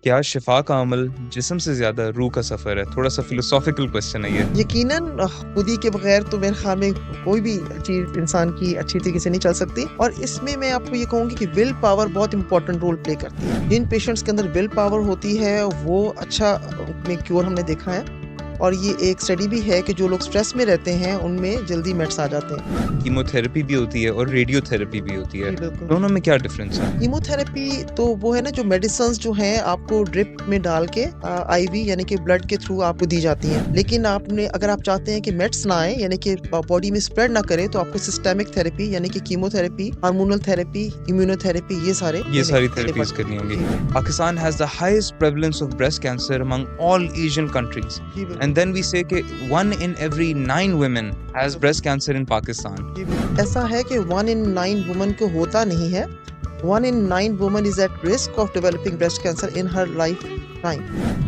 क्या शिफा का अमल जिस्म से ज़्यादा रूह का सफ़र है? थोड़ा-सा फिलोसॉफ़िकल क्वेश्चन है ये। यकीनन खुदी के बगैर तो मेरे ख्याल में कोई भी चीज़ इंसान की अच्छी तरीके से नहीं चल सकती और इसमें मैं आपको ये कहूँगी कि विल पावर बहुत इंपॉर्टेंट रोल प्ले करती है। जिन पेशेंट्स के अंदर विल पावर होती है वो अच्छा में क्योर हमने देखा है और ये एक स्टडी भी है कि जो लोग स्ट्रेस में रहते हैं उनमें जल्दी मेट्स आ जाते हैं। कीमोथेरेपी भी होती है और रेडियोथेरेपी भी होती है। जी, बिल्कुल। दोनों में क्या डिफ़रेंस है? कीमोथेरेपी तो वो है ना जो मेडिसिन्स जो हैं आपको ड्रिप में डाल के आईवी यानी कि ब्लड के थ्रू आपको दी जाती हैं। लेकिन आपने अगर आप चाहते हैं कि मेट्स ना आए यानी कि बॉडी में स्प्रेड ना करे तो आपको सिस्टेमिक थेरेपी यानी कि कीमोथेरेपी, हार्मोनल थेरेपी, इम्यूनोथेरेपी ये सारे ये सारी लेने थेरेपीज़ पड़ते करनी हैं। होंगी। जी, Pakistan has the highest prevalence of breast cancer among all Asian countries जी एंड बिल्कुल। देन वी से कि 1 in every 9 women has breast cancer in Pakistan. जी, बिल्कुल। ऐसा है कि 1 इन 9 वुमन को होता नहीं है। 1 इन 9 woman is at risk of developing breast cancer in her life time.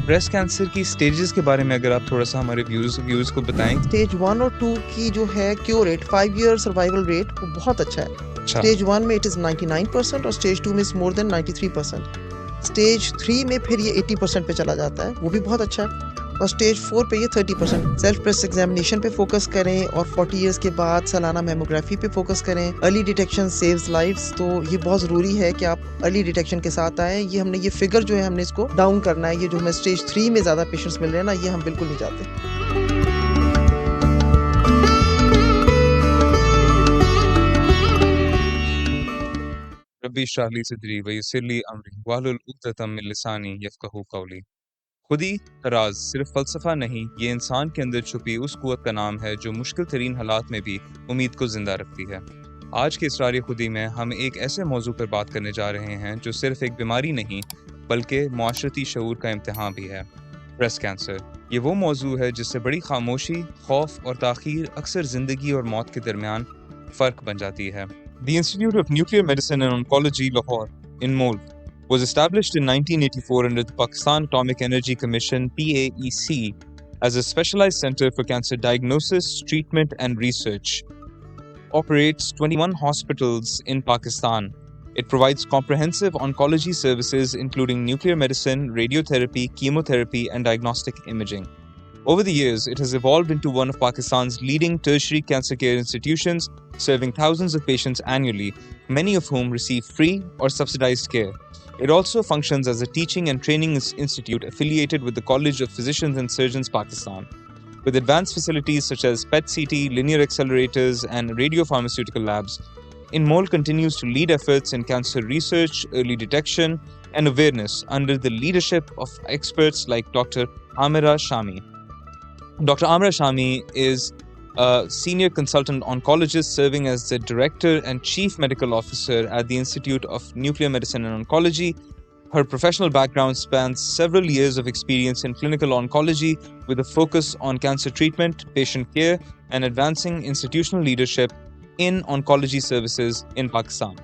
Breast cancer की स्टेजेस के बारे में अगर आप थोड़ा-सा हमारे व्यूअर्स को बताएँ। स्टेज 1 और 2 की जो है cure rate 5 year survival rate वो बहुत अच्छा है। अच्छा, स्टेज 1 में इट इज़ 99% और स्टेज 2 में इज़ मोर देन 93%। स्टेज 3 में फिर ये 80% पे चला जाता है, वो भी बहुत अच्छा है। और स्टेज 4 पे ये 30%। सेल्फ ब्रेस्ट एग्जामिनेशन पे फोकस करें और 40 इयर्स के बाद सालाना मैमोग्राफी पे फोकस करें। अर्ली डिटेक्शन सेव्स लाइव्स, तो ये बहुत ज़रूरी है कि आप अर्ली डिटेक्शन के साथ आएँ। ये हमने ये फिगर जो है हमने इसको डाउन करना है। ये जो हमें स्टेज 3 में ज़्यादा पेशेंट्स मिल रहे हैं ना, ये हम बिल्कुल नहीं चाहते। रब्बी इश्रह ली सदरी व यस्सिर ली अमरी वाहलुल उक़दतम मिन लिसानी यफ़क़हू क़ौली। खुदी का राज सिर्फ फ़लसफ़ा नहीं, ये इंसान के अंदर छुपी उस क़ुव्वत का नाम है जो मुश्किल तरीन हालात में भी उम्मीद को ज़िंदा रखती है। आज के इसरार खुदी में हम एक ऐसे मौजू पर बात करने जा रहे हैं जो सिर्फ एक बीमारी नहीं बल्कि मुआशरती शऊर का इम्तिहान भी है। ब्रेस्ट कैंसर ये वो मौजू है जिससे बड़ी खामोशी, खौफ और ताख़ीर अक्सर ज़िंदगी और मौत के दरमियान फ़र्क बन जाती है। The Institute of Nuclear Medicine and Oncology, Lahore, in Mol, was established in 1984 under the Pakistan Atomic Energy Commission (PAEC) as a specialized center for cancer diagnosis, treatment, and research. Operates 21 hospitals in Pakistan. It provides comprehensive oncology services including nuclear medicine, radiotherapy, chemotherapy, and diagnostic imaging. Over the years, it has evolved into one of Pakistan's leading tertiary cancer care institutions, serving thousands of patients annually, many of whom receive free or subsidized care. It also functions as a teaching and training institute affiliated with the College of Physicians and Surgeons Pakistan. With advanced facilities such as PET-CT, linear accelerators, and radiopharmaceutical labs, INMOL continues to lead efforts in cancer research, early detection, and awareness under the leadership of experts like Dr. Amira Shami. Dr. Amra Shami is a senior consultant oncologist serving as the director and chief medical officer at the Institute of Nuclear Medicine and Oncology. Her professional background spans several years of experience in clinical oncology with a focus on cancer treatment, patient care, and advancing institutional leadership in oncology services in Pakistan.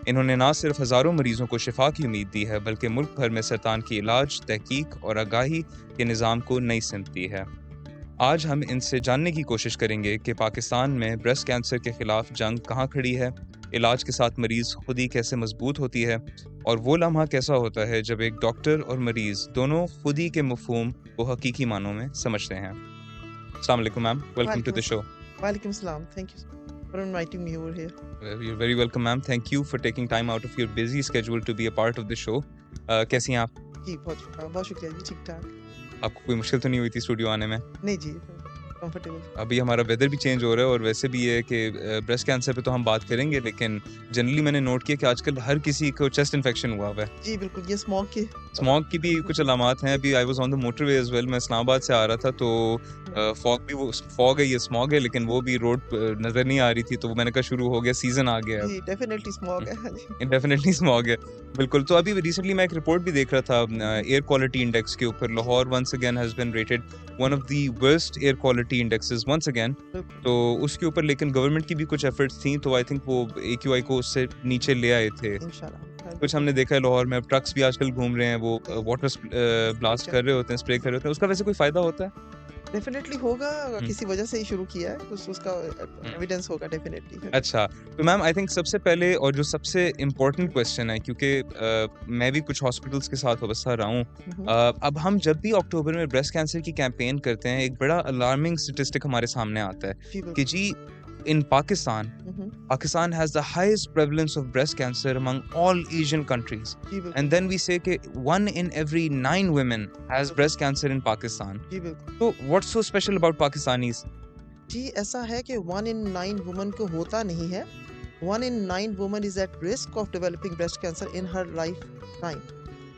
इन्होंने ना सिर्फ हज़ारों मरीजों को शिफा की उम्मीद दी है बल्कि मुल्क भर में सरतान की इलाज, तहकीक और आगाही के निज़ाम को नई सिमत दी है। आज हम इनसे जानने की कोशिश करेंगे कि पाकिस्तान में ब्रेस्ट कैंसर के खिलाफ जंग कहाँ खड़ी है, इलाज के साथ मरीज खुदी कैसे मजबूत होती है और वो लम्हा कैसा होता है जब एक डॉक्टर और मरीज दोनों खुदी के मफहूम को हकीकी मानों में समझते हैं। अस्सलाम वालेकुम ma'am, welcome to the show. वालेकुम सलाम, thank you for inviting me over here. You're very welcome ma'am, thank you for taking time out of your busy schedule to be a part of the show. कैसी हैं आप? जी, बहुत शुक्रिया जी, ठीक-ठाक। आपको कोई मुश्किल तो नहीं हुई थी स्टूडियो आने में? नहीं जी, कंफर्टेबल। अभी हमारा वेदर भी चेंज हो रहा है और वैसे भी ये है कि ब्रेस्ट कैंसर पे तो हम बात करेंगे लेकिन जनरली मैंने नोट किया कि आजकल हर किसी को चेस्ट इन्फेक्शन हुआ हुआ है। जी, बिल्कुल, ये स्मॉग की भी कुछ अलामात हैं। अभी I was on the motorway as well, मैं इस्लामाबाद से आ रहा था तो फॉग है, ये स्मॉग है लेकिन वो भी रोड नज़र नहीं आ रही थी तो मैंने कहा शुरू हो गया, सीज़न आ गया है अब। जी, डेफिनिटली स्मॉग है। हाँ जी। डेफिनेटली स्मॉग है, बिल्कुल। तो अभी रिसेंटली मैं एक रिपोर्ट भी देख रहा था एयर क्वालिटी इंडेक्स के ऊपर। Lahore once again has been rated one of the worst air quality indexes once again. बिल्कुल, तो उसके ऊपर लेकिन गवर्नमेंट की भी कुछ एफर्ट्स थी तो आई थिंक वो AQI को उससे नीचे ले आए थे। इंशाल्लाह। कुछ हमने देखा है लाहौर में, अब ट्रक्स भी आजकल घूम रहे हैं, वो वाटर ब्लास्ट कर रहे होते हैं, स्प्रे कर रहे होते हैं। उसका वैसे कोई फ़ायदा होता है? डेफ़िनेटली होगा, हुँ। किसी वजह से ही शुरू किया है, उसका हुँ। एविडेंस होगा डेफ़िनेटली फिर। अच्छा, तो मैम आई थिंक सबसे पहले और जो सबसे इम्पोर्टेंट क्वेश्चन है क्योंकि मैं भी कुछ हॉस्पिटल्स के साथ वाबस्ता रहा हूँ। हुँ, हुँ। अब हम जब भी अक्टूबर में ब्रेस्ट कैंसर की कैंपेन करते हैं, एक बड़ा अलार्मिंग स्टैटिस्टिक हमारे सामने आता है जी, कि बिल्कुल। जी इन पाकिस्तान, हुँ, हुँ। Pakistan has the highest prevalence of breast cancer among all Asian countries. जी, बिल्कुल। And then we say कि 1 in every 9 women has breast cancer in Pakistan. जी, बिल्कुल। So what's so special about Pakistanis? जी, ऐसा है कि 1 इन 9 वुमन को होता नहीं है। 1 इन 9 woman is at risk of developing breast cancer in her life time.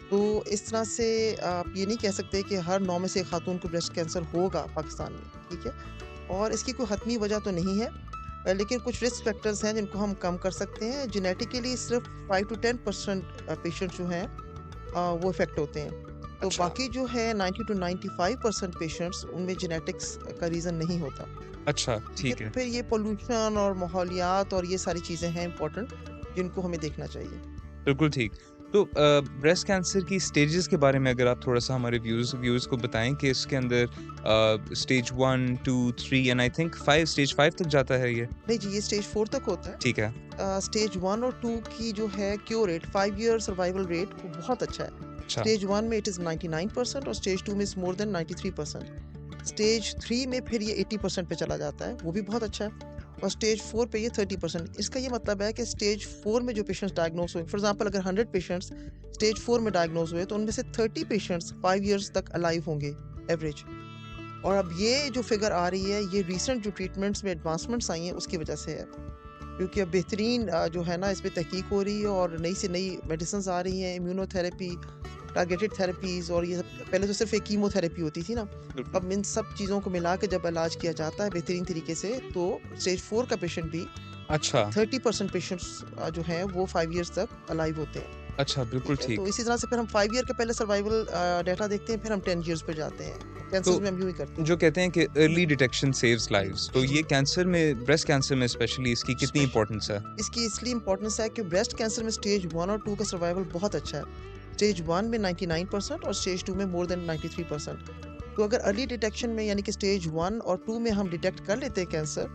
तो इस तरह से आप ये नहीं कह सकते कि हर 9 में से एक खातून को ब्रेस्ट कैंसर होगा पाकिस्तान में, ठीक है? और इसकी कोई हतमी वजह तो नहीं है, लेकिन कुछ रिस्क फैक्टर्स हैं जिनको हम कम कर सकते हैं। जेनेटिकली सिर्फ 5 टू 10% पेशेंट जो हैं वो इफ़ेक्ट होते हैं। तो अच्छा। बाकी जो है 90 टू 95% पेशेंट्स उनमें जेनेटिक्स का रीज़न नहीं होता। अच्छा, ठीक है, ठीक तो है। फिर ये पॉल्यूशन और माहौलियात और ये सारी चीज़ें हैं इम्पोर्टेंट जिनको हमें देखना चाहिए। बिल्कुल ठीक। तो ब्रेस्ट कैंसर की स्टेजेस के बारे में अगर आप थोड़ा-सा हमारे व्यूअर्स को बताएँ कि इसके अंदर stage 1, 2, 3 and I think 5 stage 5 तक जाता है ये? नहीं जी, ये स्टेज 4 तक होता है। ठीक है। स्टेज 1 और 2 की जो है cure rate 5 year survival rate वो बहुत अच्छा है। अच्छा, स्टेज 1 में इट इज़ 99% और स्टेज 2 में इज़ मोर देन 93%। स्टेज 3 में फिर ये 80% पे चला जाता है, वो भी बहुत अच्छा है। और स्टेज 4 पे ये 30%। इसका ये मतलब है कि स्टेज 4 में जो पेशेंट्स डायग्नोज़ हुए, फॉर एग्ज़ाम्पल अगर 100 पेशेंट्स स्टेज 4 में डायग्नोज़ हुए, तो उनमें से 30 पेशेंट्स 5 ईयर्स तक अलाइव होंगे एवरेज। और अब ये जो फिगर आ रही है, ये रिसेंट जो ट्रीटमेंट्स में एडवांसमेंट्स आई हैं, उसकी वजह से है। क्योंकि अब बेहतरीन जो है ना, इसमें तहकीक हो रही है और नई से नई मेडिसिन्स आ रही हैं, इम्यूनोथेरेपी, टारगेटेड थेरेपीज़ और ये सब। पहले तो सिर्फ़ एक कीमोथेरेपी होती थी ना, बिल्कुल। अब इन सब चीज़ों को मिला के जब इलाज किया जाता है बेहतरीन तरीके से, तो स्टेज 4 का पेशेंट भी अच्छा, 30% पेशेंट्स जो हैं वो 5 ईयर्स तक अलाइव होते हैं। अच्छा, बिल्कुल ठीक है, तो ठीक। इसी तरह से फिर हम 5 ईयर के पहले सर्वाइवल डाटा देखते हैं, फिर हम 10 ईयर्स पे जाते हैं। तो कैंसर्स में हम यूँ ही करते हैं। जो कहते हैं कि अर्ली डिटेक्शन सेव्स लाइव्स, तो जी, जी। ये कैंसर में ब्रेस्ट कैंसर में स्पेशली इसकी कितनी स्पेश इम्पोर्टेंस है? इसकी इसलिए इम्पोर्टेंस है कि ब्रेस्ट कैंसर में स्टेज 1 और 2 का सर्वाइवल बहुत अच्छा है। स्टेज 1 में 99% और स्टेज 2 में मोर देन 93%। तो अगर अर्ली डिटेक्शन में यानी कि स्टेज 1 और 2 में हम डिटेक्ट कर लेते हैं कैंसर,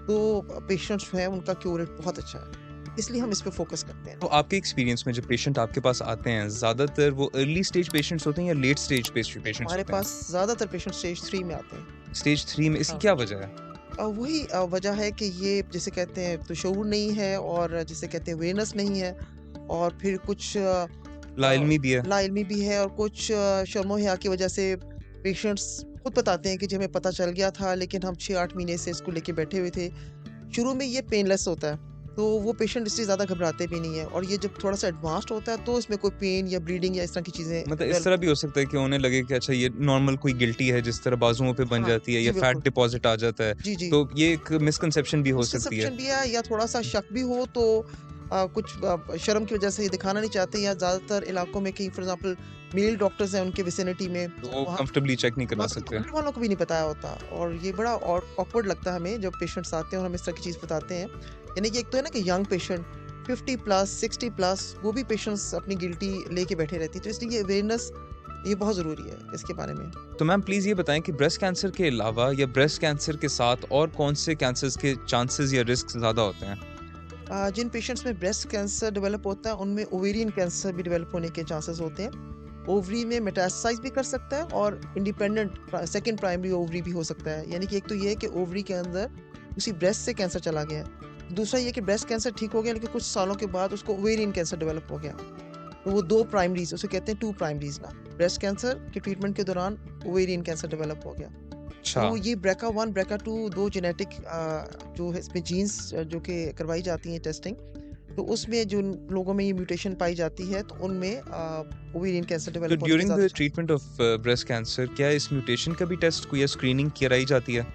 तो पेशेंट्स जो हैं उनका क्योर रेट बहुत अच्छा है। इसलिए हम इस पे फ़ोकस करते हैं। तो आपके एक्सपीरियंस में जब पेशेंट आपके पास आते हैं, ज़्यादातर वो अर्ली स्टेज पेशेंट्स होते हैं या लेट स्टेज पेशेंट्स हमारे होते हैं? पास ज़्यादातर पेशेंट स्टेज 3 में आते हैं। स्टेज 3 में इसकी हाँ। क्या वजह है? वही वजह है कि ये जिसे कहते हैं तो शऊर नहीं है और जिसे कहते हैं अवेयरनेस नहीं है और फिर कुछ लाइल्मी भी है। लाइल्मी भी है और कुछ शर्मो-हया की वजह से पेशेंट्स खुद बताते हैं कि जी हमें पता चल गया था लेकिन हम 6-8 महीने से इसको लेके बैठे हुए थे। शुरू में ये पेनलेस होता है, तो वो पेशेंट इससे ज़्यादा घबराते भी नहीं है और ये जब थोड़ा-सा एडवांस्ड होता है तो इसमें कोई पेन या ब्लीडिंग या इस तरह की चीज़ें मतलब इस डेवलप तरह भी हो सकता है कि उन्हें लगे कि अच्छा ये नॉर्मल कोई गिल्टी है जिस तरह बाजुओं पे बन हाँ, जाती है जी या फैट बिल्कुल। डिपॉज़िट आ जाता है। जी, जी। तो ये एक मिसकंसेप्शन भी हो सकती है। मिसकंसेप्शन भी है या थोड़ा-सा शक भी हो तो कुछ शर्म की वजह से ये दिखाना नहीं चाहते या ज़्यादातर इलाकों में कहीं फॉर एग्ज़ाम्पल मेल डॉक्टर्स हैं उनके विसिनिटी में, तो तो वो वहाँ कंफर्टेबली चेक नहीं करवा वहाँ पे तो सकते। घर वालों को भी नहीं पता होता और ये बड़ा ऑकवर्ड लगता है हमें जब पेशेंट्स आते हैं और हम इस तरह की चीज़ बताते हैं। यानी कि एक तो है ना कि यंग पेशेंट 50 प्लस 60 प्लस वो भी पेशेंट्स अपनी गिल्टी लेके बैठे रहती है, तो इसलिए ये अवेयरनेस ये बहुत ज़रूरी है इसके बारे में। तो मैम प्लीज़ ये बताएँ कि ब्रेस्ट कैंसर के अलावा या ब्रेस्ट कैंसर के साथ और कौन से कैंसर्स के चांसेस या रिस्क ज़्यादा होते हैं? जिन पेशेंट्स में ब्रेस्ट कैंसर डेवलप होता है उनमें ओवेरियन कैंसर भी डेवलप होने के चांसेस होते हैं। ओवरी में मेटास्टासाइज भी कर सकता है और इंडिपेंडेंट सेकंड प्राइमरी ओवरी भी हो सकता है। यानी कि एक तो ये है कि ओवरी के अंदर उसी ब्रेस्ट से कैंसर चला गया है। दूसरा ये कि ब्रेस्ट कैंसर ठीक हो गया लेकिन कुछ सालों के बाद उसको ओवेरियन कैंसर डेवलप हो गया। तो वो 2 प्राइमरीज़ उसे कहते हैं 2 प्राइमरीज़ ना। ब्रेस्ट कैंसर के ट्रीटमेंट के दौरान ओवेरियन कैंसर डेवलप हो गया। अच्छा, तो ये BRCA1 BRCA2 2 जेनेटिक जो है इसमें जीन्स जो कि करवाई जाती हैं टेस्टिंग, तो उसमें जिन लोगों में ये म्यूटेशन पाई जाती है तो उनमें ओवेरियन कैंसर तो डेवलप होने के ड्यूरिंग ज़्यादा the treatment of breast cancer क्या इस म्यूटेशन का भी टेस्ट कोई या स्क्रीनिंग कराई जाती है?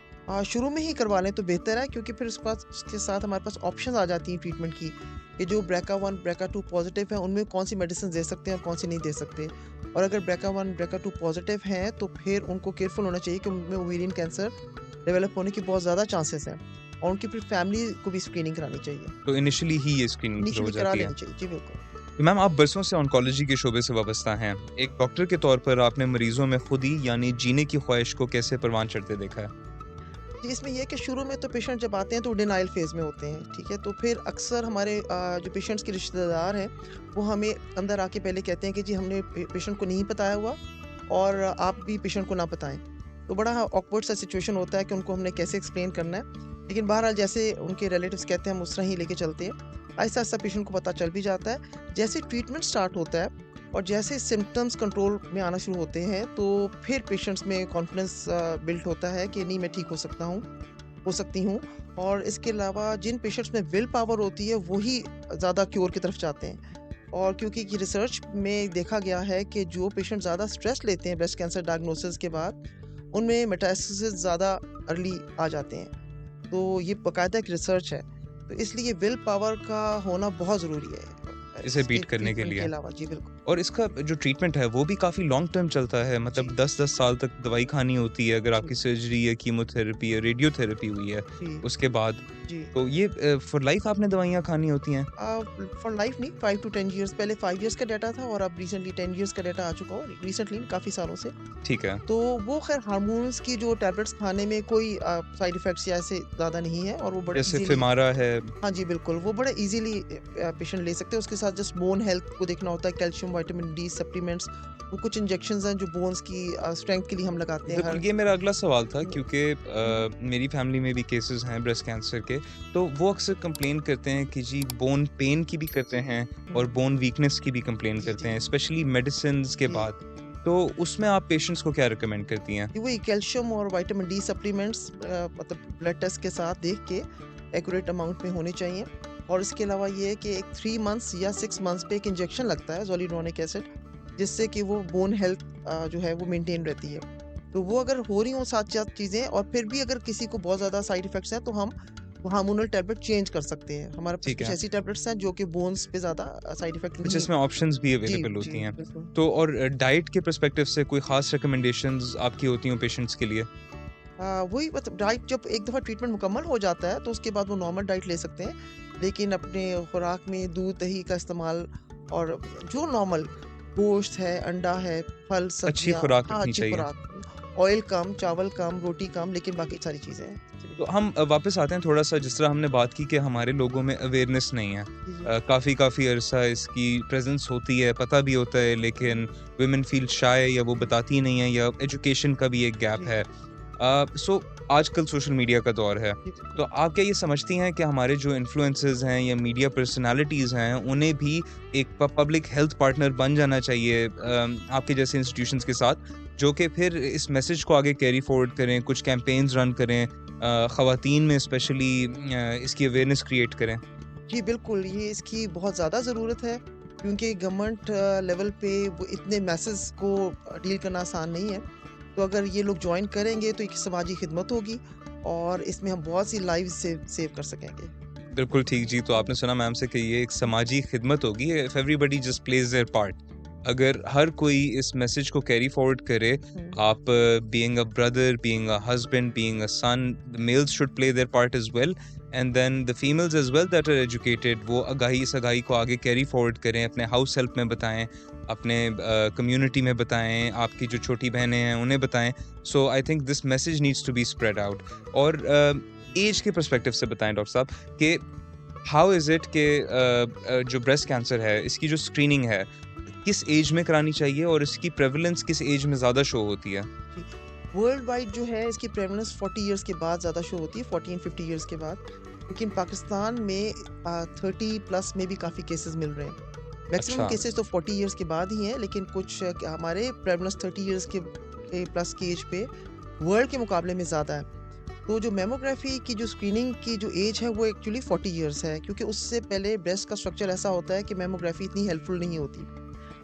शुरू में ही करवा लें तो बेहतर है क्योंकि फिर उसके साथ हमारे पास ऑप्शंस आ जाती हैं ट्रीटमेंट की कि जो BRCA1 BRCA2 पॉजिटिव है उनमें कौन सी मेडिसिन दे सकते हैं और कौन सी नहीं दे सकते। और अगर BRCA1 BRCA2 पॉजिटिव हैं तो फिर उनको केयरफुल होना चाहिए कि उनमें ओवेरियन कैंसर डेवलप होने की बहुत ज़्यादा चांसेस हैं और उनकी फिर फैमिली को भी स्क्रीनिंग करानी चाहिए। तो इनिशियली ही ये स्क्रीनिंग शुरू हो इनिशियली करा जाती है। लेनी चाहिए। जी, बिल्कुल। तो मैम आप बरसों से ऑन्कोलॉजी के शोबे से वाबस्ता हैं। एक डॉक्टर के तौर पर आपने मरीजों में खुद ही यानी जीने की ख्वाहिश को कैसे परवान चढ़ते देखा है? जी, इसमें ये है कि शुरू में तो पेशेंट जब आते हैं तो डिनायल फ़ेज़ में होते हैं, ठीक है? तो फिर अक्सर हमारे जो पेशेंट्स के रिश्तेदार हैं, वो हमें अंदर आके पहले कहते हैं कि जी हमने पेशेंट को नहीं बताया हुआ और आप भी पेशेंट को ना बताएँ। तो बड़ा ऑकवर्ड सा सिचुएशन होता है कि उनको हमने कैसे एक्सप्लेन करना है। लेकिन बहरहाल जैसे उनके रिलेटिव्स कहते हैं हम उस तरह ही लेके चलते हैं। आहिस्ता-आहिस्ता पेशेंट को पता चल भी जाता है। जैसे ट्रीटमेंट स्टार्ट होता है और जैसे सिम्पटम्स कंट्रोल में आना शुरू होते हैं, तो फिर पेशेंट्स में कॉन्फिडेंस बिल्ड होता है कि नहीं मैं ठीक हो सकती हूँ। और इसके अलावा जिन पेशेंट्स में विल पावर होती है, वही ज़्यादा क्योर की तरफ जाते हैं। और क्योंकि कि रिसर्च में देखा गया है कि जो पेशेंट ज़्यादा स्ट्रेस लेते हैं ब्रेस्ट कैंसर डायग्नोसिस के बाद, उनमें मेटास्टेसिस ज़्यादा अर्ली आ जाते हैं। तो ये बाकायदा एक रिसर्च है। तो इसलिए विल पावर का होना बहुत ज़रूरी है इसे इसके बीट करने के ट्रीटमेंट के लिए? अलावा। जी, बिल्कुल। और इसका जो ट्रीटमेंट है वो भी काफ़ी लॉन्ग टर्म चलता है, जी, मतलब 10-10 साल तक दवाई खानी होती है अगर जी, आपकी सर्जरी है, कीमोथेरेपी है, रेडियोथेरेपी हुई है, जी, उसके बाद। जी। तो ये फॉर लाइफ आपने दवाइयाँ खानी होती हैं? फॉर लाइफ नहीं, 5 टू 10 इयर्स। पहले 5 इयर्स का डाटा था और अब रिसेंटली 10 इयर्स का डाटा आ चुका हो, रिसेंटली काफ़ी सालों से। ठीक है। तो वो ख़ैर हार्मोन्स की जो टैबलेट्स खाने में कोई साइड इफ़ेक्ट्स या ऐसे ज़्यादा नहीं है और वो बड़े जैसे ईज़िली। फ़िमारा है। हाँ जी, बिल्कुल, वो बड़े ईज़िली पेशेंट ले सकते हैं। उसके साथ जस्ट बोन हेल्थ को देखना होता है, कैल्शियम, विटामिन डी सप्लीमेंट्स, वो कुछ इंजेक्शंस हैं जो बोन्स की स्ट्रेंथ के लिए हम लगाते हैं बिल्कुल, हर। ये मेरा अगला सवाल था हुँ, क्योंकि हुँ, मेरी फैमिली में भी केसेस हैं ब्रेस्ट कैंसर के, तो वो अक्सर कंप्लेन करते हैं कि जी बोन पेन की भी करते हैं और हुँ। बोन वीकनेस की भी कंप्लेन जी, करते जी, हैं, स्पेशली मेडिसिन्स के जी। बाद। तो उसमें आप पेशेंट्स को क्या रिकमेंड करती हैं? जी, वही कैल्शियम और विटामिन डी सप्लीमेंट्स मतलब ब्लड टेस्ट के साथ देख के एक्यूरेट अमाउंट में होने चाहिए। और इसके अलावा ये है कि एक 3 मंथ्स या 6 मंथ्स पे एक इंजेक्शन लगता है ज़ोलिड्रोनिक एसिड, जिससे कि वो बोन हेल्थ जो है वो मेंटेन रहती है। तो वो अगर हो रही हों साथ-साथ चीज़ें और फिर भी अगर किसी को बहुत ज़्यादा साइड इफ़ेक्ट्स हैं, तो हम हार्मोनल टैबलेट चेंज कर सकते हैं। हमारे पास ठीक कुछ है। ऐसी टैबलेट्स हैं जो कि बोन्स पे ज़्यादा साइड इफ़ेक्ट कुछ नहीं। इसमें ऑप्शंस भी जी, अवेलेबल जी, होती हैं। बिल्कुल। तो और डाइट के पर्सपेक्टिव से कोई ख़ास रिकमेंडेशंस आपकी होती हों पेशेंट्स के लिए? वही मतलब डाइट जब एक दफ़ा ट्रीटमेंट मुकम्मल हो जाता है, तो उसके बाद वो नॉर्मल डाइट ले सकते हैं। लेकिन अपने खुराक में दूध, दही का इस्तेमाल और जो नॉर्मल गोश्त है, अंडा है, फल, अच्छी सब्जियाँ। खुराक हाँ, रखनी अच्छी चाहिए। खुराक। ऑयल कम, चावल कम, रोटी कम, लेकिन बाकी सारी चीज़ें हैं। जी, तो बिल्कुल। हम वापस आते हैं थोड़ा-सा जिस तरह हमने बात की कि हमारे लोगों में अवेयरनेस नहीं है। जी, जी। काफ़ी अरसा इसकी प्रेज़ेंस होती है, पता भी होता है हुँ, लेकिन वुमेन फील शाय या वो हुँ। बताती नहीं है या एजुकेशन का भी एक गैप जी, है। सो आजकल सोशल मीडिया का दौर है। जी, तो बिल्कुल। आप क्या ये समझती हैं कि हमारे जो इन्फ्लुएंसर्स हैं या मीडिया पर्सनैलिटीज़ हैं, उन्हें भी एक पब्लिक हेल्थ पार्टनर बन जाना चाहिए आपके जैसे इंस्टीट्यूशंस के साथ, जो कि फिर इस मैसेज को आगे कैरी फॉरवर्ड करें, कुछ कैम्पेन्स रन करें, ख़वातीन में स्पेशली इसकी अवेयरनेस क्रिएट करें? जी, बिल्कुल, ये इसकी बहुत ज़्यादा ज़रूरत है क्योंकि गवर्नमेंट लेवल पे वो इतने मैसेज को डील करना आसान नहीं है। तो अगर ये लोग जॉइन करेंगे तो एक समाजी खिदमत होगी और इसमें हम बहुत सी लाइव्स सेव कर सकेंगे। बिल्कुल ठीक जी, तो आपने सुना मैम से कि ये एक समाजी खिदमत होगी if everybody just plays there part. अगर हर कोई इस मैसेज को कैरी फॉरवर्ड करे, हुँ, आप being a brother, being a husband, being a son, the males should play their part as well and then the females as well that are educated, वो इस आगाही को आगे कैरी फॉरवर्ड करें, अपने house help में बताएँ, अपने कम्युनिटी में बताएँ, आपकी जो छोटी बहनें हैं उन्हें बताएँ। So I think this message needs to be spread out. और ऐज के पर्सपेक्टिव से बताएँ डॉक्टर साहब कि हाउ इज़ इट कि जो ब्रेस्ट कैंसर है, इसकी जो स्क्रीनिंग है, किस एज में करानी चाहिए और इसकी प्रेवलेंस किस एज में ज़्यादा शो होती है? जी। वर्ल्ड वाइड जो है इसकी प्रेवलेंस 40 इयर्स के बाद ज़्यादा शो होती है, 40 एंड 50 इयर्स के बाद। लेकिन पाकिस्तान में 30 प्लस में भी काफ़ी केसेज़ मिल रहे हैं। मैक्सिमम अच्छा, केसेज़ तो 40 इयर्स के बाद ही हैं, लेकिन कुछ हमारे प्रेवलेंस 30 इयर्स के प्लस की एज पे वर्ल्ड के मुकाबले में ज़्यादा है। तो जो मैमोग्राफी की जो स्क्रीनिंग की जो एज है वो एक्चुअली 40 इयर्स है क्योंकि उससे पहले ब्रेस्ट का स्ट्रक्चर ऐसा होता है कि मैमोग्राफी इतनी हेल्पफुल नहीं होती।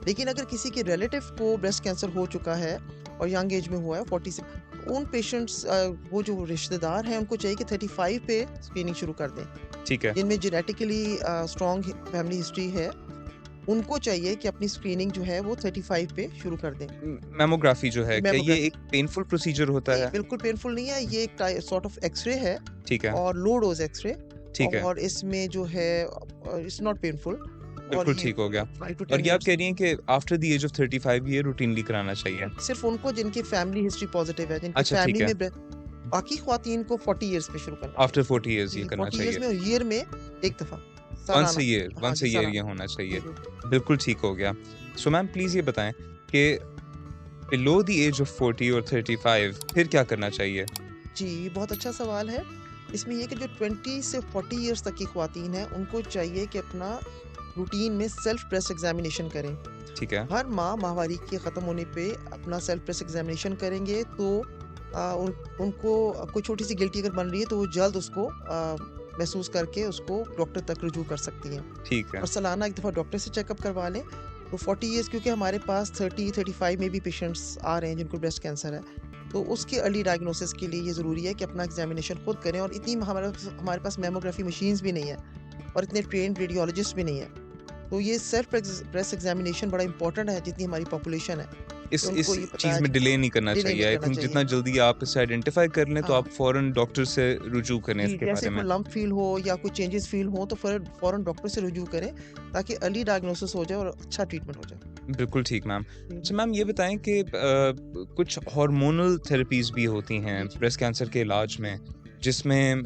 लेकिन अगर किसी के रिलेटिव को ब्रेस्ट कैंसर हो चुका है और यंग एज में हुआ है 40 से, तो उन पेशेंट्स वो जो रिश्तेदार हैं उनको चाहिए कि 35 पे स्क्रीनिंग शुरू कर दें। ठीक है। जिनमें जेनेटिकली स्ट्रॉन्ग फैमिली हिस्ट्री है, उनको चाहिए कि अपनी स्क्रीनिंग जो है वो 35 पे शुरू कर दें। मैमोग्राफी जो है, क्या ये मैमोग्राफी एक पेनफुल प्रोसीजर होता नहीं, है? बिल्कुल पेनफुल नहीं है, ये एक सॉर्ट ऑफ एक्स-रे है ठीक है, और लो डोज़ एक्स-रे। ठीक है। और इसमें जो है इट्स नॉट पेनफुल और बिल्कुल ये ठीक हो गया। 5 टू और 10 ये आप ईयर्स कह रही हैं कि आफ्टर द एज ऑफ 35 ये रूटीनली कराना चाहिए। सिर्फ उनको जिनकी फैमिली हिस्ट्री पॉजिटिव है, जिनकी अच्छा, ठीक फैमिली है। में बाकी ख्वातीन को 40 इयर्स पे शुरू करना आफ्टर चाहिए। 40 इयर्स ये जी, करना 40 इयर्स चाहिए। में और ईयर में 1 दफ़ा वंस अ सालाना। ईयर हाँ वंस जी, अ ईयर ये सालाना। होना जी, चाहिए। बिल्कुल। बिल्कुल ठीक हो गया। सो मैम प्लीज़ ये बताएँ कि बिलो द एज ऑफ 40 और 35 फिर क्या करना चाहिए? जी, बहुत अच्छा सवाल है। इसमें ये है कि जो 20 से 40 इयर्स तक की ख़्वातीन हैं, उनको चाहिए कि अपना रूटीन में सेल्फ ब्रेस्ट एग्ज़ामिनेशन करें। ठीक है। हर माह माहवारी के ख़त्म होने पे अपना सेल्फ ब्रेस्ट एग्ज़ामिनेशन करेंगे तो उनको कोई छोटी-सी गिल्टी अगर बन रही है तो वो जल्द उसको महसूस करके उसको डॉक्टर तक रुजू कर सकती हैं। ठीक है। और सालाना 1 दफ़ा डॉक्टर से चेकअप करवा लें। तो 40 इयर्स क्योंकि हमारे पास 30-35 में भी पेशेंट्स आ रहे हैं जिनको ब्रेस्ट कैंसर है। तो उसके अर्ली डायग्नोसिस के लिए ये ज़रूरी है कि अपना एग्ज़ामिनेशन खुद करें और इतनी हमारे पास मैमोग्राफी मशीन्स भी नहीं है और इतने ट्रेन्ड रेडियोलॉजिस्ट भी नहीं है। तो ये सेल्फ ब्रेस्ट एग्ज़ामिनेशन बड़ा इम्पोर्टेंट है जितनी हमारी पॉपुलेशन है। इस तो इस उनको ये चीज़ बताया में डिले नहीं करना डिले चाहिए। नहीं आई करना थिंक चाहिए। जितना जल्दी आप इसे आइडेंटिफ़ाई कर लें तो हाँ। आप फ़ौरन डॉक्टर से रुजू करें जी, इसके जैसे बारे में। कोई लंप फ़ील हो या कोई चेंजेस फ़ील हो तो फ़ौरन डॉक्टर से रुजू करें ताकि अर्ली डायग्नोसिस हो जाए और अच्छा ट्रीटमेंट हो जाए। बिल्कुल ठीक मैम। जी, अच्छा मैम ये बताएँ कि कुछ हार्मोनल थेरेपीज़ भी होती हैं जी। ब्रेस्ट कैंसर के इलाज में, जिसमें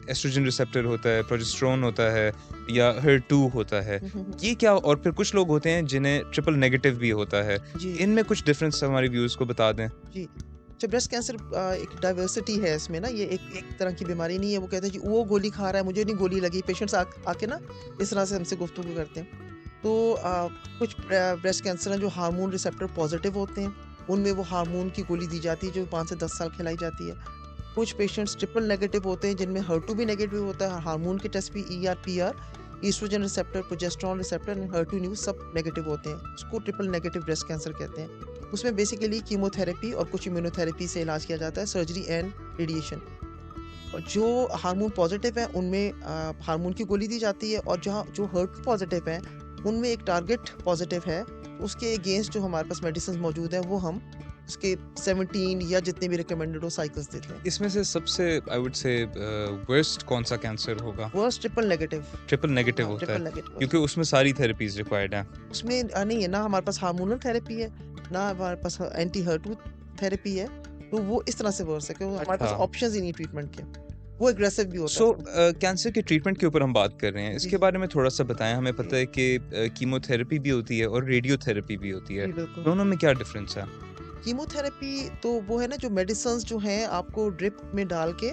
एस्ट्रोजन रिसेप्टर होता है, प्रोजेस्टेरोन होता है या HER2 होता है। हुँ, हुँ, हुँ। ये क्या और फिर कुछ लोग होते हैं जिन्हें ट्रिपल नेगेटिव भी होता है। जी, इनमें कुछ डिफरेंस हमारे व्यूअर्स को बता दें? जी। अच्छा ब्रेस्ट कैंसर एक डाइवर्सिटी है इसमें ना, ये एक एक तरह की बीमारी नहीं है। वो कहते हैं जी वो गोली खा रहा है, मुझे नहीं गोली लगी। पेशेंट्स आके ना इस तरह से हमसे गुफ्तगू करते हैं। तो कुछ ब्रेस्ट कैंसर हैं जो हार्मोन रिसेप्टर पॉजिटिव होते हैं, उनमें वो हार्मोन की गोली दी जाती है जो 5 से 10 साल खिलाई जाती है। कुछ पेशेंट्स ट्रिपल नेगेटिव होते हैं जिनमें HER2 भी नेगेटिव होता है, हार्मोन के टेस्ट भी ER, PR, estrogen receptor, progesterone receptor and HER2 neu सब नेगेटिव होते हैं। उसको ट्रिपल नेगेटिव ब्रेस्ट कैंसर कहते हैं। उसमें बेसिकली कीमोथेरेपी और कुछ इम्यूनोथेरेपी से इलाज किया जाता है, सर्जरी एंड रेडिएशन। और जो हार्मोन पॉजिटिव है उनमें हार्मोन की गोली दी जाती है और जहाँ जो HER2 पॉजिटिव है उनमें एक टारगेट पॉजिटिव है, उसके अगेंस्ट जो हमारे पास मेडिसिन मौजूद हैं वो हम उसके 17 या जितने भी रिकमेंडेड हो साइकिल्स देते हैं। इसमें से सबसे आई वुड से वर्स्ट कौन-सा कैंसर होगा? Worst triple negative. Triple negative हाँ, होता ट्रिपल है, नेगेटिव क्योंकि उसमें सारी थेरेपीज़ रिक्वायर्ड हैं। उसमें नहीं है ना, हमारे पास हार्मोनल थेरेपी है, ना हमारे पास एंटी HER2 थेरेपी है। तो वो इस तरह से वर्स है कि हमारे पास अच्छा। ऑप्शंस ही नहीं ट्रीटमेंट के। वो एग्रेसिव भी होता सो है थोड़ा। कैंसर के ट्रीटमेंट के ऊपर हम बात कर रहे हैं। जी, इसके बारे में थोड़ा-सा बताएँ। हमें जी, पता है कि कीमोथेरेपी भी होती है और रेडियोथेरेपी भी होती है। जी बिल्कुल। दोनों में क्या डिफरेंस है? कीमोथेरेपी तो वो है ना जो मेडिसिन्स जो हैं आपको ड्रिप में डाल के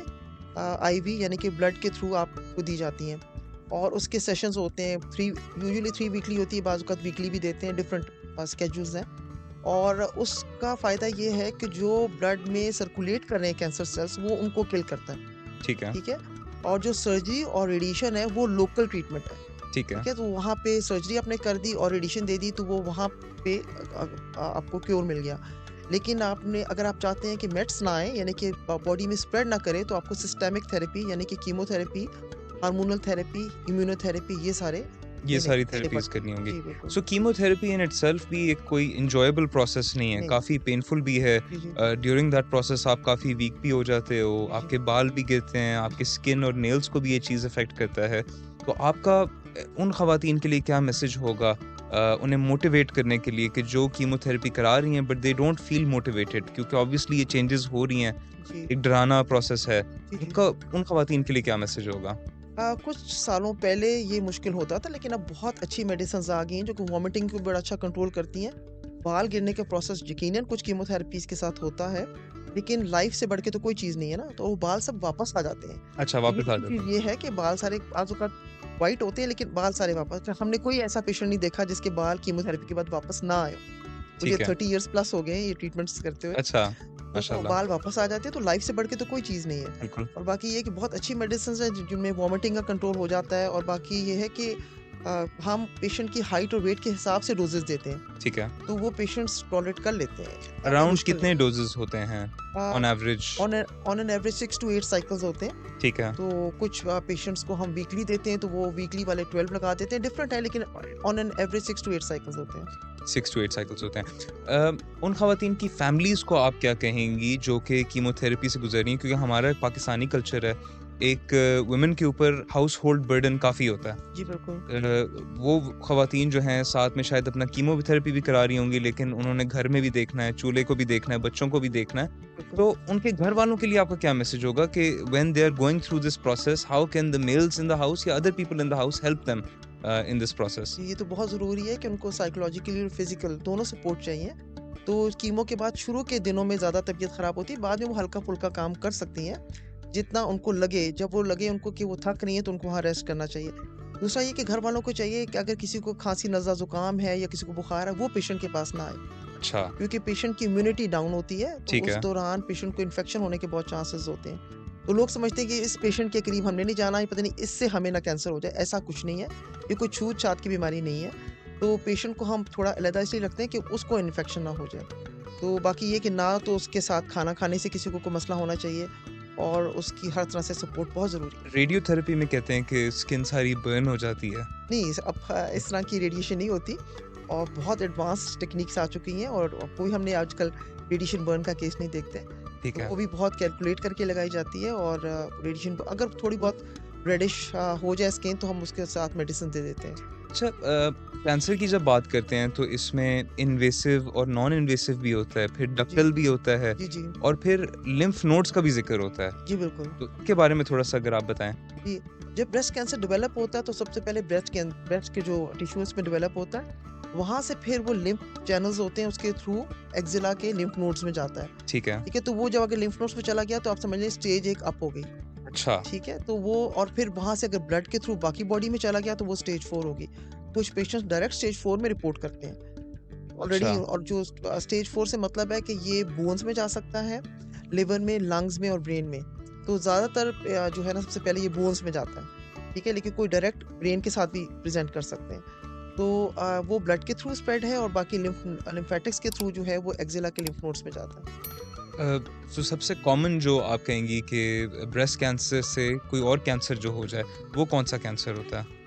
आईवी यानी कि ब्लड के थ्रू आपको दी जाती हैं और उसके सेशंस होते हैं 3 यूजुअली 3 वीकली होती है, बाज़ औक़ात वीकली भी देते हैं, डिफरेंट स्केड्यूल्स हैं। और उसका फ़ायदा ये है कि जो ब्लड में सर्कुलेट कर रहे हैं कैंसर सेल्स वो उनको किल करता है, ठीक है, ठीक है? और जो सर्जरी और रेडिएशन है वो लोकल ट्रीटमेंट है, ठीक है। ठीक है? तो वहाँ पे सर्जरी आपने कर दी और रेडिएशन दे दी तो वो वहाँ पे आपको क्योर मिल गया। लेकिन आपने अगर आप चाहते हैं कि मेट्स ना आए यानी कि बॉडी में स्प्रेड ना करे तो आपको सिस्टेमिक थेरेपी यानी कि कीमोथेरेपी, हार्मोनल थेरेपी, इम्यूनोथेरेपी ये सारे ये सारी देने थेरेपीज़ पड़ते हैं। करनी होंगी। जी, बिल्कुल। सो कीमोथेरेपी इन इटसेल्फ भी एक कोई एन्जॉयबल प्रोसेस नहीं है, नहीं, काफ़ी पेनफुल भी है। जी, जी। ड्यूरिंग दैट प्रोसेस आप काफ़ी वीक भी हो जाते हो, जी, जी। आपके बाल भी गिरते हैं, आपकी स्किन और नेल्स को भी ये चीज़ अफ़ेक्ट करता है। तो आपका उन ख़वातीन के लिए क्या मैसेज होगा उन्हें मोटिवेट करने के लिए कि जो कीमोथेरेपी करा रही हैं but they don't feel motivated, क्योंकि ऑब्वियसली ये चेंजेस हो रही हैं, जी, एक डरावना प्रोसेस है। जी, जी। उनका उन ख़वातीन के लिए क्या मैसेज होगा? कुछ सालों पहले ये मुश्किल होता था लेकिन अब बहुत अच्छी मेडिसिन्स आ गई हैं जो कि वॉमिटिंग को बड़ा अच्छा कंट्रोल करती हैं। बाल गिरने का प्रोसेस यकीनन कुछ कीमोथेरेपीज़ के साथ होता है, लेकिन लाइफ से बढ़ के तो कोई चीज़ नहीं है ना, तो वो बाल सब वापस आ जाते हैं। अच्छा, तो वापस आ दूसरी जाता चीज़ है। ये है कि बाल सारे बाज़-औक़ात व्हाइट होते हैं लेकिन बाल सारे वापस हमने कोई ऐसा पेशेंट नहीं देखा जिसके बाल कीमोथेरेपी के बाद वापस ना आए हों। मुझे ठीक है। 30 इयर्स प्लस हो गए हैं ये ट्रीटमेंट्स करते हुए। अच्छा, तो माशाल्लाह। बाल वापस आ जाते हैं तो लाइफ से बढ़ के तो कोई चीज़ नहीं है। बिल्कुल। और बाकी ये है कि बहुत अच्छी मेडिसिन्स हैं जिनमें वॉमिटिंग का कंट्रोल हो जाता है और बाकी ये है कि हम पेशेंट की हाइट और वेट के हिसाब से डोजेज़ देते हैं, ठीक है। तो वो पेशेंट्स टॉलरेट कर लेते हैं। ज़्यादा अराउंड मुश्किल कितने नहीं डोज़ेज़ होते हैं है। On average? On an average 6 to 8 cycles होते हैं। ठीक है, तो कुछ पेशेंट्स को हम वीकली देते हैं तो वो वीकली वाले 12 लगा देते हैं, डिफरेंट है लेकिन on an average 6 to 8 cycles होते हैं। 6 टू 8 साइकिल्स होते हैं। उन ख़वातीन की फैमिलीज़ को आप क्या कहेंगी जो कि कीमोथेरेपी से गुज़र रही हैं? क्योंकि हमारा एक पाकिस्तानी कल्चर है, एक वुमेन के ऊपर हाउस होल्ड बर्डन काफ़ी होता है। जी, बिल्कुल। वो ख़वातीन जो हैं साथ में शायद अपना कीमोथेरेपी भी करा रही होंगी, लेकिन उन्होंने घर में भी देखना है, चूल्हे को भी देखना है, बच्चों को भी देखना है। बिल्कुल। तो उनके घर वालों के लिए आपका क्या मैसेज होगा कि when they are going through this process, how can the males in the house या other people in the house help them in this process? जी, ये तो बहुत ज़रूरी है कि उनको साइकोलॉजिकली और फिज़िकल दोनों सपोर्ट चाहिए। तो कीमो के बाद शुरू के दिनों में ज़्यादा तबीयत ख़राब होती है, बाद में वो हल्का-फुल्का काम कर सकती हैं, जितना उनको लगे। जब वो लगे उनको कि वो थक रही हैं, तो उनको वहाँ रेस्ट करना चाहिए। दूसरा ये कि घर वालों को चाहिए कि अगर किसी को खाँसी, नज़ला, ज़ुकाम है या किसी को बुखार है, वो पेशेंट के पास ना आए। अच्छा, क्योंकि पेशेंट की इम्यूनिटी डाउन होती है, तो ठीक उस है। दौरान पेशेंट को इन्फेक्शन होने के बहुत चांसेस होते हैं। तो लोग समझते हैं कि इस पेशेंट के करीब हमने नहीं जाना है, पता नहीं इससे हमें ना कैंसर हो जाए, ऐसा कुछ नहीं है। ये कोई छूत-छात की बीमारी नहीं है। तो पेशेंट को हम थोड़ा अलहदा इसलिए रखते हैं कि उसको इन्फेक्शन ना हो जाए। तो बाकी ये कि ना तो उसके साथ खाना खाने से किसी को कोई मसला होना चाहिए और उसकी हर तरह से सपोर्ट बहुत ज़रूरी है। रेडियोथेरेपी में कहते हैं कि स्किन सारी बर्न हो जाती है। नहीं, अब इस तरह की रेडिएशन नहीं होती और बहुत एडवांस टेक्निक्स आ चुकी हैं और कोई हमने आजकल रेडिएशन बर्न का केस नहीं देखते। ठीक तो है। वो भी बहुत कैलकुलेट करके लगाई जाती है और रेडिएशन अगर थोड़ी बहुत रेडिश हो जाए स्किन तो हम उसके साथ मेडिसिन दे देते हैं। अच्छा, कैंसर की जब बात करते हैं तो इसमें इन्वेसिव और नॉन इन्वेसिव भी होता है, फिर जी, डक्टल भी होता है जी, जी। और फिर लिम्फ नोड्स का भी ज़िक्र होता है। जी, बिल्कुल। तो इसके बारे में थोड़ा-सा अगर आप बताएँ? जी, जब ब्रेस्ट कैंसर डेवलप होता है तो सबसे पहले ब्रेस्ट के जो टिश्यूज़ में डेवलप होता है, वहाँ से फिर वो लिम्फ चैनल्स होते हैं उसके थ्रू एक्सिला के लिम्फ नोड्स में जाता है। ठीक है। ठीक है? तो वो जब अगर लिम्फ नोड्स में चला गया तो आप समझ लें स्टेज 1 अप हो गई। अच्छा, ठीक है? तो वो और फिर वहाँ से अगर ब्लड के थ्रू बाकी बॉडी में चला गया तो वो स्टेज 4 होगी। कुछ पेशेंट्स डायरेक्ट स्टेज 4 में रिपोर्ट करते हैं। ऑलरेडी अच्छा, और जो स्टेज 4 से मतलब है कि ये बोन्स में जा सकता है, लिवर में, लंग्स में और ब्रेन में। तो ज़्यादातर जो है ना सबसे पहले ये बोन्स में जाता है। ठीक है? लेकिन कोई डायरेक्ट ब्रेन के साथ भी प्रेज़ेंट कर सकते हैं। तो वो ब्लड के थ्रू स्प्रेड है और बाकी लिम्फेटिक्स के थ्रू जो है वो एक्सिला के लिम्फ नोड्स में जाता है। तो सबसे कॉमन जो आप कहेंगी कि ब्रेस्ट कैंसर से कोई और कैंसर जो हो जाए, वो कौन-सा कैंसर होता है?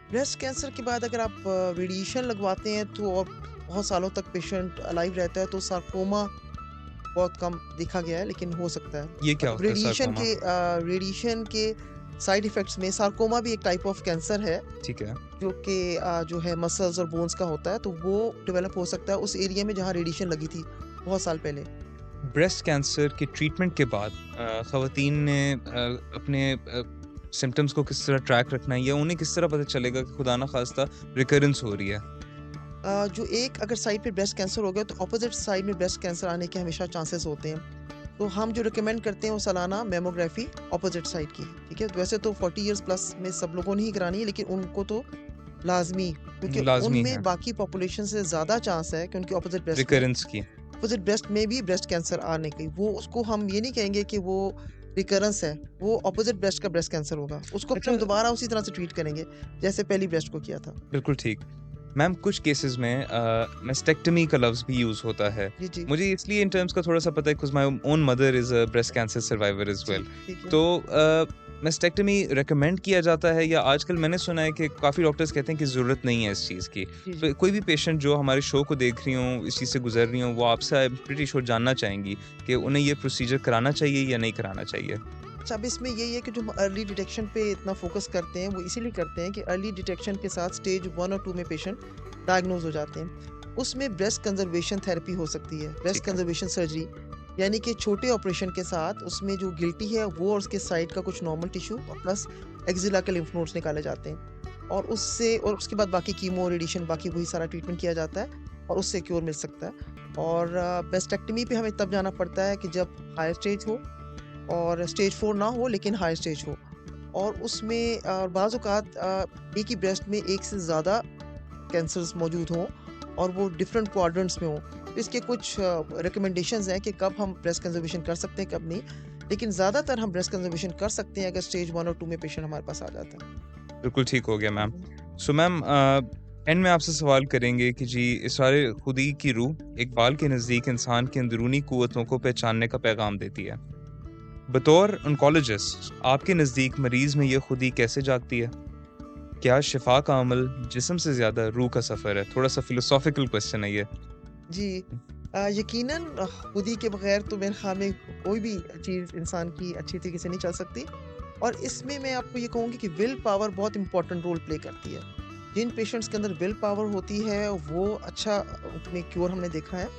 ब्रेस्ट कैंसर के बाद अगर आप रेडिएशन लगवाते हैं तो और बहुत सालों तक पेशेंट अलाइव रहता है तो सार्कोमा बहुत कम देखा गया है लेकिन हो सकता है। ये क्या मतलब होता है सार्कोमा? रेडिएशन के साइड इफ़ेक्ट्स में सार्कोमा भी एक टाइप ऑफ कैंसर है ठीक है। जो कि जो है मसल्स और बोन्स का होता है तो वो डेवलप हो सकता है उस एरिया में जहाँ रेडिएशन लगी थी बहुत साल पहले। ब्रेस्ट कैंसर के ट्रीटमेंट के बाद ख़वातीन ने अपने सिम्पटम्स को किस तरह ट्रैक रखना है या उन्हें किस तरह पता चलेगा कि खुदा ना ख़ास्ता रिकरेंस हो रही है? जो एक अगर साइड पे ब्रेस्ट कैंसर हो गया तो अपोजिट साइड में ब्रेस्ट कैंसर आने के हमेशा चांसेस होते हैं। तो हम जो रिकमेंड करते हैं वो सालाना मैमोग्राफी अपोजिट साइड की, ठीक है? तो वैसे तो 40 इयर्स प्लस में सब लोगों ने ही करानी है लेकिन उनको तो लाज़मी क्योंकि लाज़मी है, उनमें बाकी पॉपुलेशन से ज़्यादा चांस है कि उनके रिकरेंस की। अपोजिट ब्रेस्ट में भी ब्रेस्ट कैंसर आने की। वो उसको हम ये नहीं कहेंगे कि वो रिकरेंस है, वो अपोजिट ब्रेस्ट का ब्रेस्ट कैंसर होगा। उसको फिर अच्छा, हम दोबारा उसी तरह से ट्रीट करेंगे जैसे पहली ब्रेस्ट को किया था। बिल्कुल ठीक। मैम कुछ केसेस में मैस्टेक्टोमी का लफ्ज़ भी यूज़ होता है। जी, जी। मुझे इसलिए इन टर्म्स का थोड़ा-सा पता है because my own mother is a breast cancer survivor as जी, वेल। ठीक है। तो मैस्टेक्टोमी रिकमेंड किया जाता है या आजकल मैंने सुना है कि काफ़ी डॉक्टर्स कहते हैं कि ज़रूरत नहीं है इस चीज़ की। जी, जी। तो कोई भी पेशेंट जो हमारे शो को देख रही हों, इस चीज़ से गुज़र रही हों, वो आपसे आई एम प्रीटी श्योर जानना चाहेंगी कि उन्हें ये प्रोसीजर कराना चाहिए या नहीं कराना चाहिए? अच्छा, अब इसमें यही है कि जो हम अर्ली डिटेक्शन पे इतना फोकस करते हैं, वो इसीलिए करते हैं कि अर्ली डिटेक्शन के साथ स्टेज 1 और 2 में पेशेंट डायग्नोज़ हो जाते हैं। उसमें ब्रेस्ट कंज़र्वेशन थेरेपी हो सकती है, ब्रेस्ट ठीक है। कंज़र्वेशन सर्जरी यानी कि छोटे ऑपरेशन के साथ उसमें जो गिल्टी है वो और उसके साइड का कुछ नॉर्मल टिश्यू और प्लस एक्सिला के लिम्फ नोड्स निकाले जाते हैं। और उससे और उसके बाद बाकी कीमो, रेडिएशन बाकी वही सारा ट्रीटमेंट किया जाता है और उससे क्योर मिल सकता है। और ब्रेस्टेक्टमी पे हमें तब जाना पड़ता है कि जब हायर स्टेज हो और स्टेज 4 ना हो लेकिन हाई स्टेज हो और उसमें बाज़ औक़ात एक ही ब्रेस्ट में एक से ज़्यादा कैंसर्स मौजूद हों और वो डिफरेंट क्वाड्रेंट्स में हों। तो इसके कुछ रिकमेंडेशंस हैं कि कब हम ब्रेस्ट कंज़र्वेशन कर सकते हैं, कब नहीं। लेकिन ज़्यादातर हम ब्रेस्ट कंज़र्वेशन कर सकते हैं अगर स्टेज 1 और 2 में पेशेंट हमारे पास आ जाता है। बिल्कुल ठीक हो गया ma'am. Hmm. So ma'am and में आपसे सवाल करेंगे कि जी इसरार खुदी की रूह इकबाल के नज़दीक इंसान की अंदरूनी क़ुव्वतों को पहचानने का पैगाम देती है। बतौर ऑन्कोलॉजिस्ट आपके नज़दीक मरीज़ में ये खुदी कैसे जागती है? क्या शिफा का अमल जिस्म से ज़्यादा रूह का सफ़र है? थोड़ा-सा फिलोसॉफ़िकल क्वेश्चन है ये। जी। यकीनन खुदी के बगैर तो मेरे ख़्याल में कोई भी चीज़ इंसान की अच्छी तरीके से नहीं चल सकती। और इसमें मैं आपको ये कहूँगी कि विल पावर बहुत इंपॉर्टेंट रोल प्ले करती है। जिन पेशेंट्स के अंदर विल पावर होती है वो अच्छा में क्योर हमने देखा है।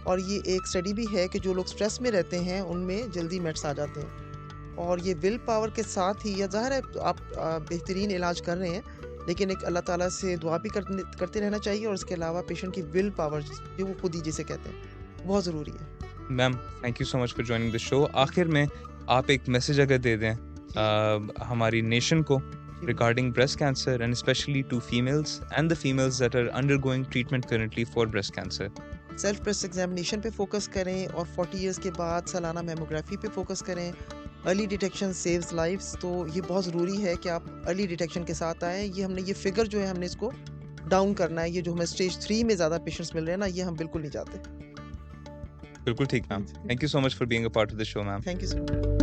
और ये एक स्टडी भी है कि जो लोग स्ट्रेस में रहते हैं उनमें जल्दी मेट्स आ जाते हैं। और ये विल पावर के साथ ही या ज़ाहिर है तो आप बेहतरीन इलाज कर रहे हैं, लेकिन एक अल्लाह ताला से दुआ भी करते रहना चाहिए, और इसके अलावा पेशेंट की विल पावर जो वो खुद ही जिसे कहते हैं, बहुत ज़रूरी है। Ma'am, thank you so much for joining the show. आखिर में आप एक मैसेज अगर दे दें हमारी नेशन को जी। regarding breast cancer and especially to females and the females that are undergoing treatment currently for breast cancer. Self breast examination पे focus करें और 40 इयर्स के बाद सालाना मैमोग्राफी पे फोकस करें। अर्ली डिटेक्शन सेव्स लाइव्स, तो ये बहुत ज़रूरी है कि आप अर्ली डिटेक्शन के साथ आएँ। ये फिगर जो है हमने इसको डाउन करना है। ये जो हमें स्टेज 3 में ज़्यादा पेशेंट्स मिल रहे हैं ना, ये हम बिल्कुल नहीं चाहते। बिल्कुल ठीक ma'am. Thank you so much for being a part of the show ma'am. Thank you so much.